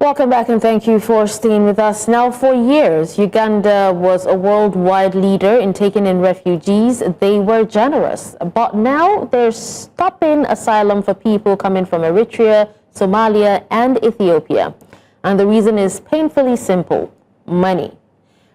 Welcome back and thank you for staying with us. Now, for years, Uganda was a worldwide leader in taking in refugees. They were generous, but now they're stopping asylum for people coming from Eritrea, Somalia, and Ethiopia. And the reason is painfully simple: money.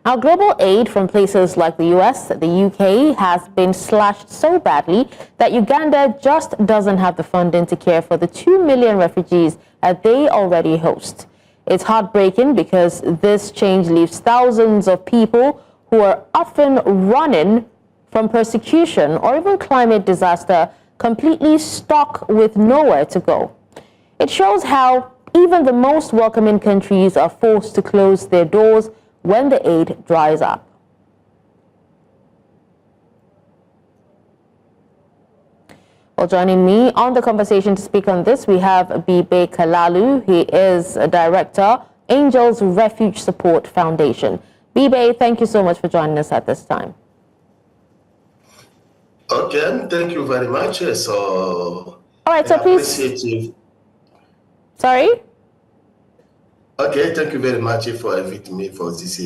Now, global aid from places like the US, the UK has been slashed so badly that Uganda just doesn't have the funding to care for the 2 million refugees that they already host. It's heartbreaking because this change leaves thousands of people who are often running from persecution or even climate disaster completely stuck with nowhere to go. It shows how even the most welcoming countries are forced to close their doors when the aid dries up. Well, joining me on the conversation to speak on this, we have Bibe Kalalu. He is a director, Angels Refugee Support Foundation. Bibe, thank you so much for joining us at this time. Okay, thank you very much. All right, so please. Sorry? Okay, thank you very much for inviting me for this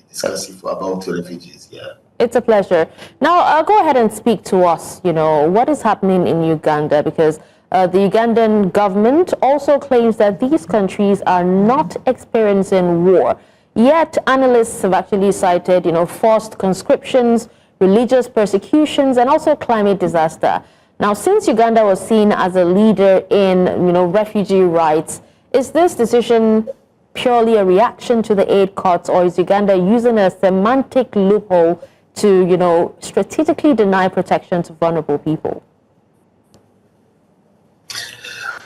discussion about refugees. Yeah. It's a pleasure. Now, go ahead and speak to us, what is happening in Uganda, because the Ugandan government also claims that these countries are not experiencing war. Yet, analysts have actually cited, forced conscriptions, religious persecutions, and also climate disaster. Now, since Uganda was seen as a leader in, refugee rights, is this decision purely a reaction to the aid cuts, or is Uganda using a semantic loophole to, strategically deny protection to vulnerable people?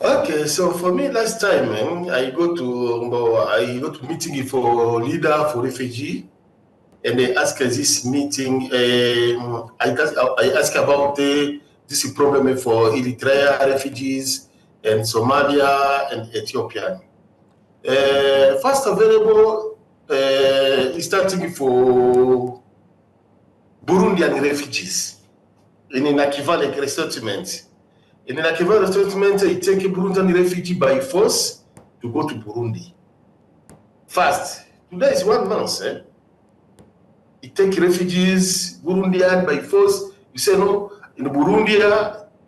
Okay, so for me, last time I go to meeting for leader for refugee, and they ask this meeting. I ask about this problem for Eritrea refugees and Somalia and Ethiopia. First available is starting for Burundian refugees in an equivalent resettlement. In an equivalent resettlement, you take a Burundian refugee by force to go to Burundi. Fast. Today is 1 month. You take refugees, Burundian by force. You say no, in Burundi, you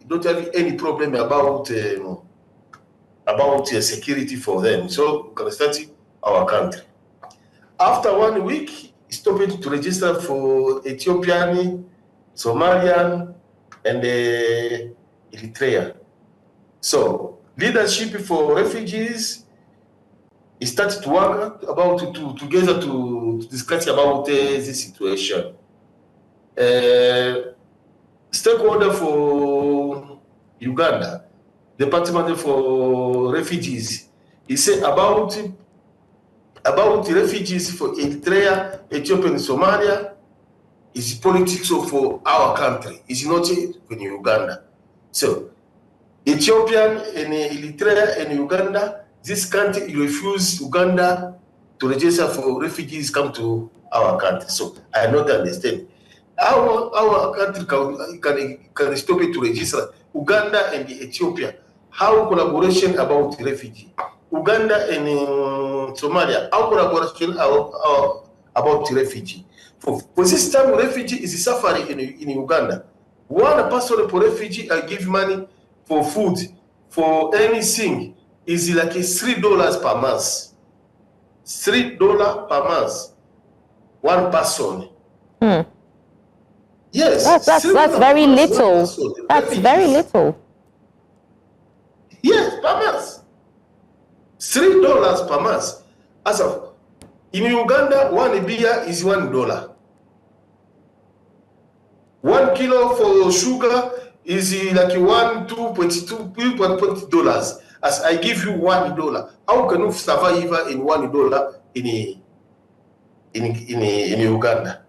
don't have any problem about security for them. So we can start our country. After 1 week, stopped to register for Ethiopian, Somalian, and Eritrea. So leadership for refugees started to work together to discuss about this situation. Stakeholder for Uganda, Department for Refugees, he said about the refugees for Eritrea, Ethiopia, and Somalia is politics for our country. It's not in Uganda. So, Ethiopian and Eritrea and Uganda, this country refuse Uganda to register for refugees come to our country. So, I don't understand. Our country can stop it to register Uganda and Ethiopia. How collaboration about refugee? Uganda and Somalia, our collaboration about refugee. For this time, refugee is suffering in Uganda. One person per refugee, I give money for food, for anything, is like $3 per month. $3 per month. One person. Yes. That's very little. That's very little. Yes, per month. $3 per month. As of in Uganda, 1 beer is $1. 1 kilo for sugar is like $2.20. As I give you $1, how can you survive in $1 in Uganda?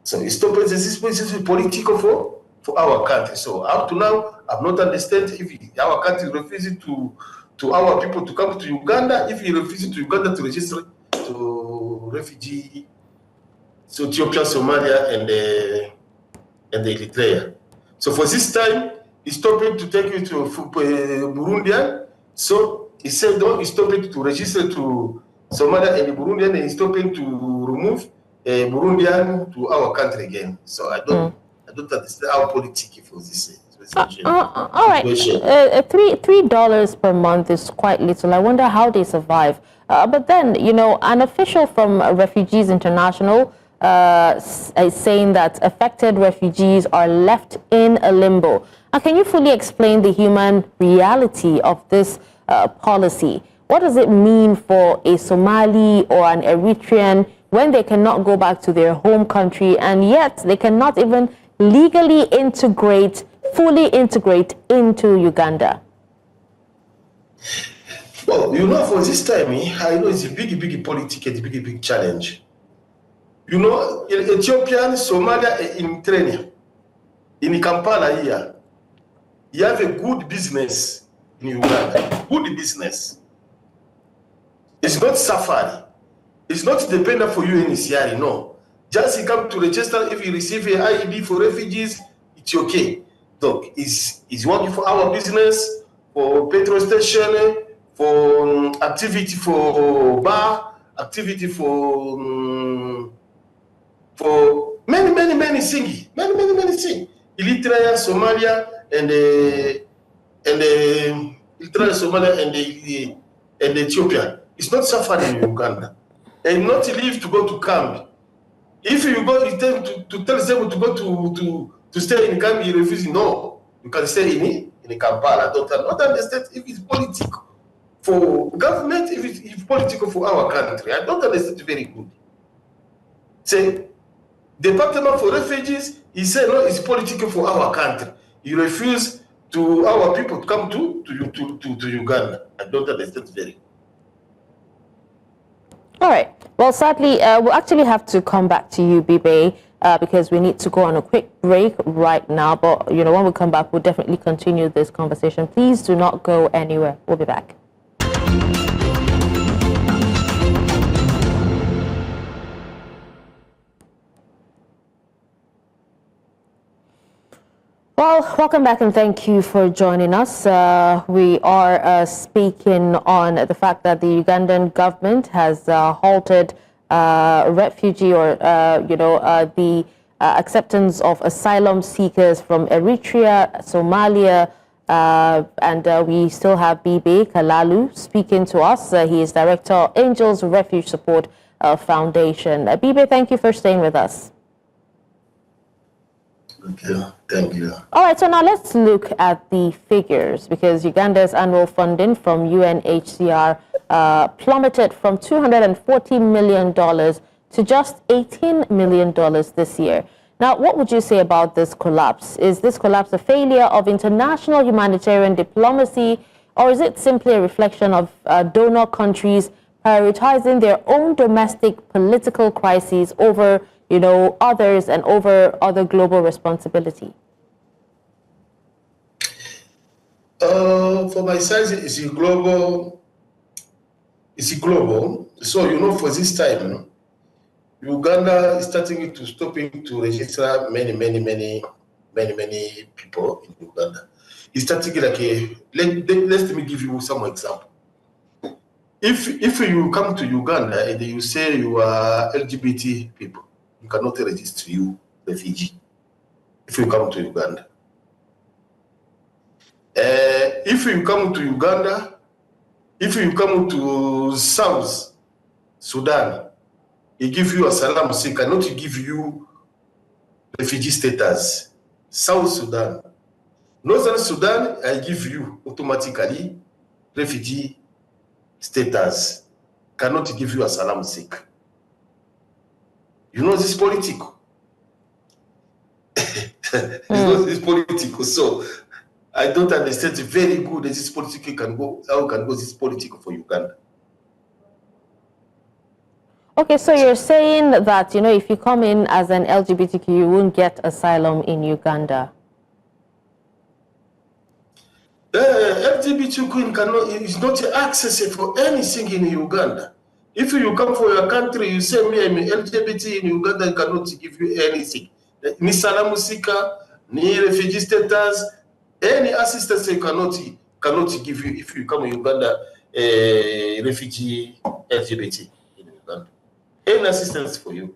So it's this is political for our country. So up to now, I've not understand if our country refuses to our people to come to Uganda, if he refuses to Uganda to register to refugee, so Ethiopia, Somalia, and Eritrea. So for this time, he stopped to take you to Burundian. So He said don't be stopping to register to Somalia and Burundian, and stopping to remove Burundian to our country again. So I don't understand how politics for this situation. All right, $3 per month is quite little. I wonder how they survive. But then, you know, an official from Refugees International is saying that affected refugees are left in a limbo. Can you fully explain the human reality of this policy? What does it mean for a Somali or an Eritrean when they cannot go back to their home country, and yet they cannot even legally fully integrate into Uganda? Well, you know, for this time, I know it's a big politics, a big challenge. You know, in Ethiopia, Somalia, in Eritrea, in Kampala here, you have a good business in Uganda. Good business. It's not safari. It's not dependent for you in Isiari, no. Just you come to register, if you receive an IED for refugees, it's okay. Look, it's working for our business, for petrol station, for activity for bar, activity for many things. Many things. Eritrea, Somalia, and Eritrea, Somalia, and Ethiopia. It's not safari in Uganda. And not leave to go to camp. If you go, you tell to tell them to go to stay in camp, you refuse. No, you can stay in Kampala. Not understand if it's political for government, if it's political for our country. I don't understand very good. Say, Department for Refugees, he said no, it's political for our country. You refuse to our people to come to Uganda. I don't understand very good. All right. Well, sadly, we'll actually have to come back to you, Bibe, because we need to go on a quick break right now. But, you know, when we come back, we'll definitely continue this conversation. Please do not go anywhere. We'll be back. Well, welcome back and thank you for joining us. We are speaking on the fact that the Ugandan government has halted refugee or, the acceptance of asylum seekers from Eritrea, Somalia, and we still have Bibe Kalalu speaking to us. He is director of Angels Refugee Support Foundation. Bibe, thank you for staying with us. Okay, thank you. All right, so now let's look at the figures, because Uganda's annual funding from UNHCR plummeted from $240 million to just $18 million this year. Now, what would you say about this collapse? Is this collapse a failure of international humanitarian diplomacy, or is it simply a reflection of donor countries prioritizing their own domestic political crises over others and over other global responsibility? For my side, it's a global. So, for this time, Uganda is starting to stopping to register many people in Uganda. It's starting like let me give you some example. If you come to Uganda and you say you are LGBT people, you cannot register you refugee if you come to Uganda. If you come to Uganda, if you come to South Sudan, he give you asylum, so he cannot give you refugee status. South Sudan. Northern Sudan, I give you automatically refugee status. Cannot give you asylum seek. You know this political. This political. So I don't understand very good that this political can go. How can go this political for Uganda? Okay, so you're saying that if you come in as an LGBTQ, you won't get asylum in Uganda. LGBTQ cannot is not access for anything in Uganda. If you come for your country, you say me I'm LGBT in Uganda, I cannot give you anything. Ni salamu sika, ni refugee status, any assistance I cannot give you if you come to Uganda. refugee LGBT in Uganda. Any assistance for you?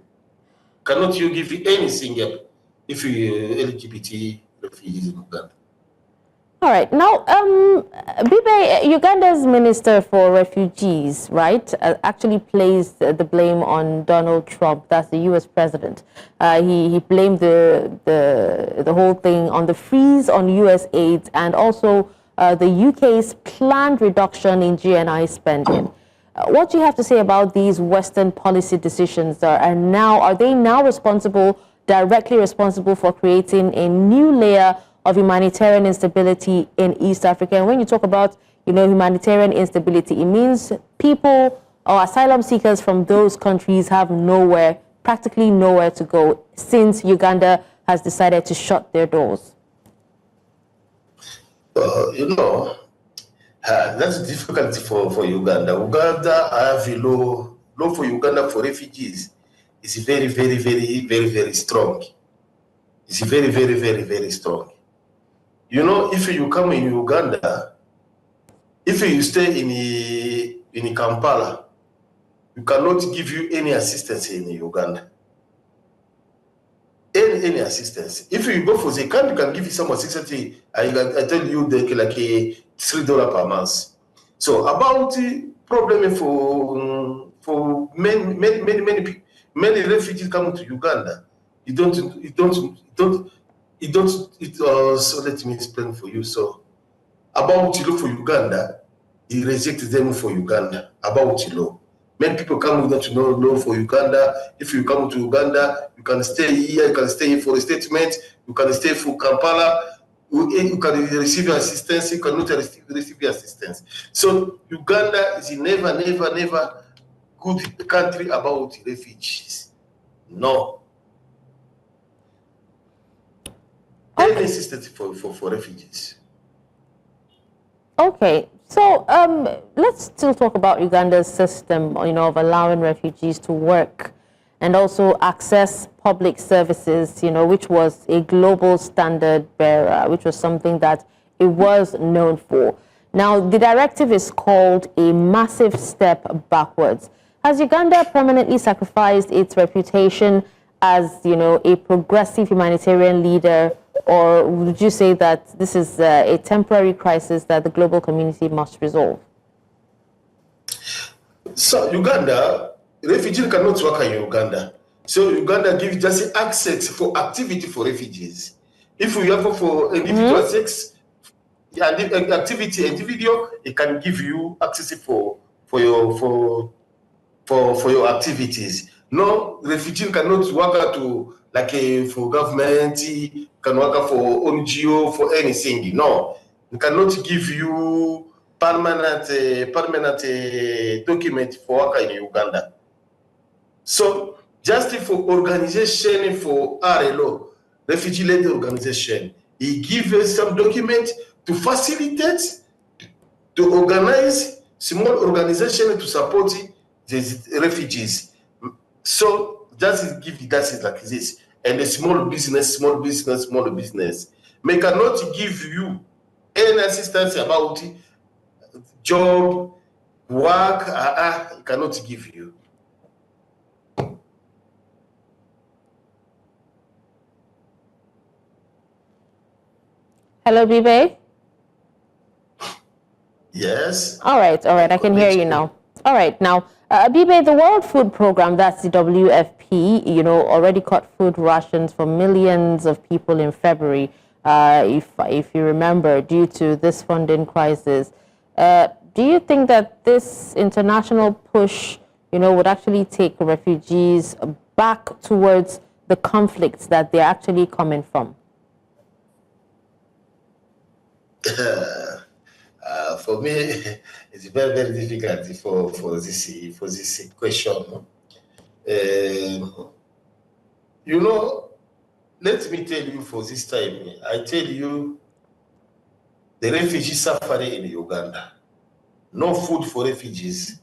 Cannot you give anything up if you LGBT refugees in Uganda? All right. Now, Bibe, Uganda's Minister for Refugees, right, actually placed the blame on Donald Trump. That's the U.S. president. He blamed the whole thing on the freeze on U.S. aid and also the UK's planned reduction in GNI spending. What do you have to say about these Western policy decisions? Are they now directly responsible for creating a new layer of humanitarian instability in East Africa? And when you talk about, humanitarian instability, it means people or asylum seekers from those countries have practically nowhere to go since Uganda has decided to shut their doors. That's difficult for Uganda. Uganda have a law for Uganda for refugees. It's very, very, very, very, very strong. It's very, very, very, very strong. If you come in Uganda, if you stay in Kampala, you cannot give you any assistance in Uganda. Any assistance. If you go for the country, can give you some assistance. I tell you like $3 per month. So about the problem for many refugees coming to Uganda, so let me explain for you. So about law for Uganda, he rejected them for Uganda about law. Many people come without know law for Uganda. If you come to Uganda, you can stay here, you can stay here for a statement, you can stay for Kampala, you can receive assistance, you cannot receive assistance. So Uganda is never, never, never good country about refugees. No. Okay. Any assistance for refugees. Okay, so let's still talk about Uganda's system, of allowing refugees to work and also access public services, which was a global standard bearer, which was something that it was known for. Now, the directive is called a massive step backwards. Has Uganda permanently sacrificed its reputation as, a progressive humanitarian leader, or would you say that this is a temporary crisis that the global community must resolve? So Uganda, refugees cannot work in Uganda. So Uganda gives just access for activity for refugees. If we have for individual sex, activity individual, it can give you access for your activities. No, refugee cannot work for government, can work for NGO, for anything. No, we cannot give you permanent document for work in Uganda. So just for organization for RLO, refugee-led organization, he gives some document to facilitate, to organize small organization to support these refugees. So just give you that like this. And a small business, may cannot give you any assistance about job, work, cannot give you. Hello, Bibe? Yes. All right, I can hear you now. All right, now, Bibe, the World Food Program, that's the WFP, already cut food rations for millions of people in February, if you remember, due to this funding crisis. Do you think that this international push, would actually take refugees back towards the conflicts that they're actually coming from? For me, it's very, very difficult for this question. Let me tell you for this time, I tell you, the refugees suffering in Uganda. No food for refugees.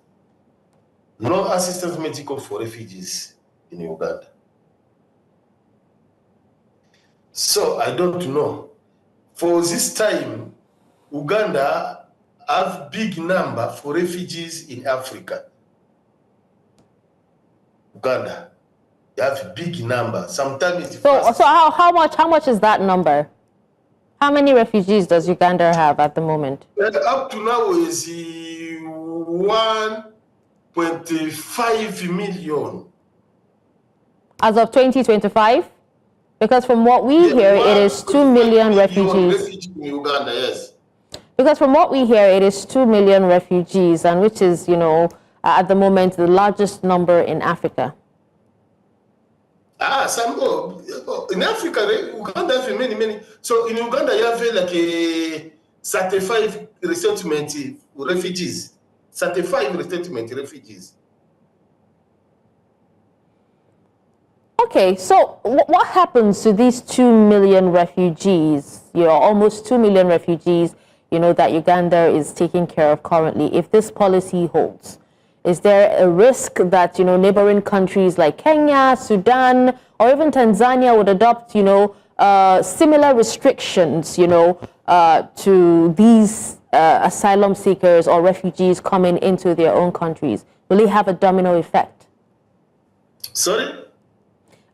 No assistance medical for refugees in Uganda. So I don't know. For this time, Uganda have big number for refugees in Africa. Uganda, you have big number. Sometimes it's fast. So how much is that number? How many refugees does Uganda have at the moment? Up to now is 1.5 million. As of 2025? Because from what we hear, it is 2 million refugees. In Uganda, yes. Because from what we hear, it is 2 million refugees, and which is, you know, at the moment, the largest number in Africa. In Africa, Uganda has many. So in Uganda, you have like a 35 resettlement refugees. 35 resettlement refugees. Okay, so what happens to these 2 million refugees, you know, almost 2 million refugees, you know, that Uganda is taking care of currently, if this policy holds? Is there a risk that, you know, neighboring countries like Kenya, Sudan, or even Tanzania would adopt, you know, similar restrictions, you know, to these asylum seekers or refugees coming into their own countries? Will it have a domino effect? Sorry?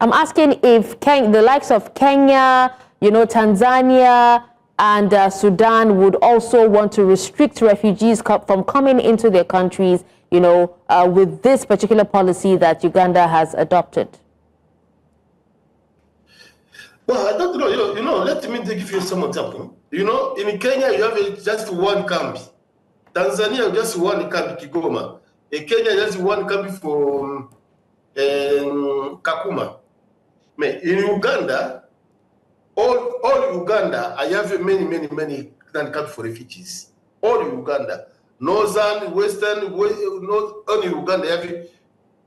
I'm asking if the likes of Kenya, you know, Tanzania, and Sudan would also want to restrict refugees from coming into their countries, you know, with this particular policy that Uganda has adopted. Well, I don't know. You know, let me give you some example. You know, in Kenya, you have just one camp. Tanzania, just one camp, Kigoma. In Kenya, just one camp for Kakuma. In Uganda, all Uganda, I have many camps for refugees. All Uganda, northern, western, all Uganda have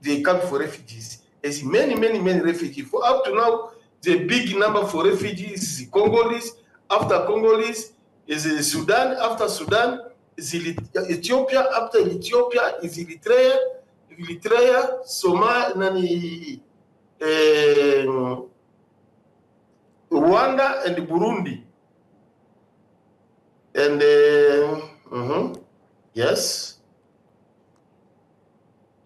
the camp for refugees. There's many refugees. For up to now, the big number for refugees is Congolese. After Congolese is Sudan. After Sudan is Ethiopia. After Ethiopia is Eritrea, Somalia, Rwanda and Burundi. And yes,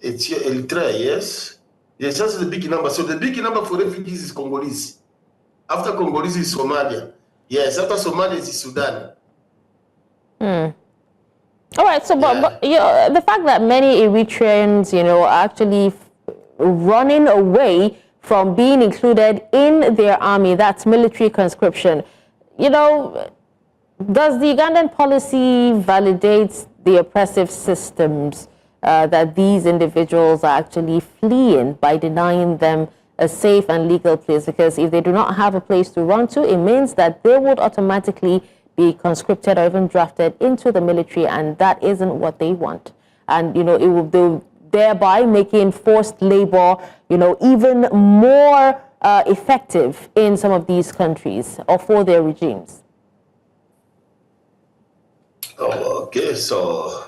it's Eritrea, yes. Yes, that's the big number. So the big number for refugees is Congolese. After Congolese is Somalia. Yes, after Somalia is Sudan. All right, so but you know, the fact that many Eritreans, you know, are actually running away from being included in their army, that's military conscription. You know, does the Ugandan policy validate the oppressive systems that these individuals are actually fleeing by denying them a safe and legal place? Because if they do not have a place to run to, it means that they would automatically be conscripted or even drafted into the military, and that isn't what they want. And, you know, it will thereby making forced labor, you know, even more effective in some of these countries or for their regimes. Oh, okay, so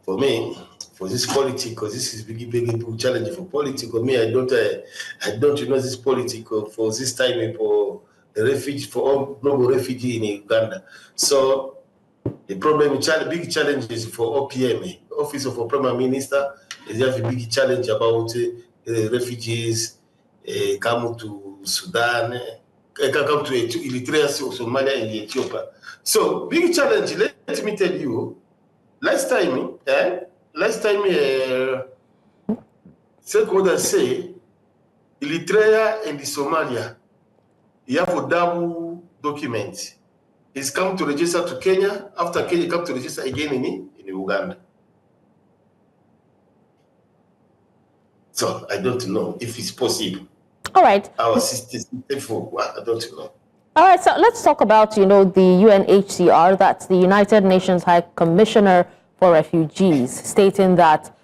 for me, for this politics, because this is big challenge for politics. For me, I don't know this politics for this time for the refugee, for all global refugee in Uganda. So the problem, big challenges for OPM, Office of Prime Minister, is have a big challenge about refugees come to Sudan, come to Eritrea, Somalia, and Ethiopia. So big challenge. Let me tell you, last time, stakeholders say Eritrea and Somalia, you have a double document. It's come to register to Kenya. After Kenya, come to register again in Uganda. So I don't know if it's possible. All right. Our system, I don't know. All right, so let's talk about, you know, the UNHCR, that's the United Nations High Commissioner for Refugees, stating that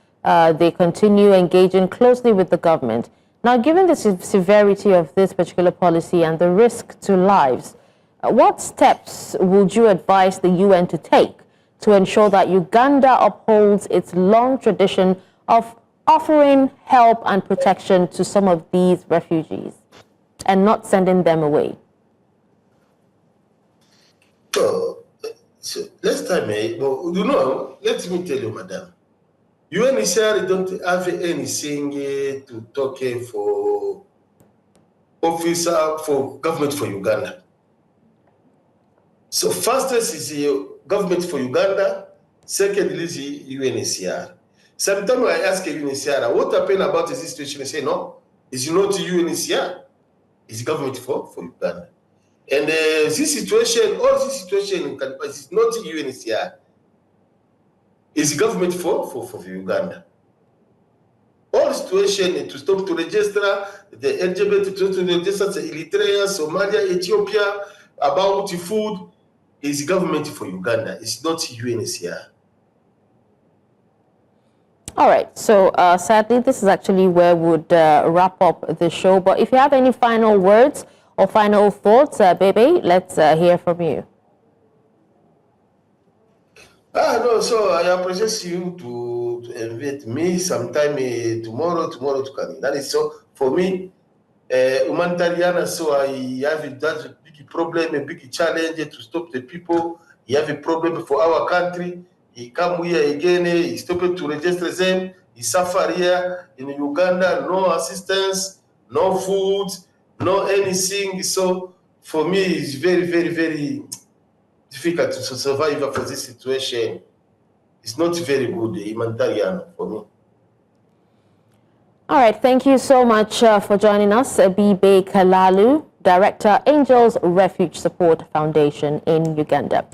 they continue engaging closely with the government. Now, given the severity of this particular policy and the risk to lives, what steps would you advise the UN to take to ensure that Uganda upholds its long tradition of offering help and protection to some of these refugees and not sending them away? So last time, you know, let me tell you, madam, UNHCR don't have anything to talk for officer for government for Uganda. So fastest is the government for Uganda, secondly is the UNHCR. Sometimes I ask UNHCR, what happened about this situation? They say, no, it's not UNHCR, it's government for Uganda. And this situation, all this situation is not UNHCR, it's government for Uganda. All situation to stop to register the LGBT to register the Eritrea, Somalia, Ethiopia about food is government for Uganda. It's not UNHCR. All right. So sadly, this is actually where we would wrap up the show. But if you have any final words or final thoughts, Bibe, let's hear from you. No, so I appreciate you to invite me sometime tomorrow to come. That is so for me, humanitarian. So I have that big problem, a big challenge to stop the people. You have a problem for our country. He come here again. He stopped to register them. He suffer here in Uganda. No assistance, no food, no anything. So for me, it's very, very, very difficult to survive for this situation. It's not very good humanitarian for me. All right, thank you so much for joining us, Bibe Kalalu, Director, Angels Refugee Support Foundation in Uganda.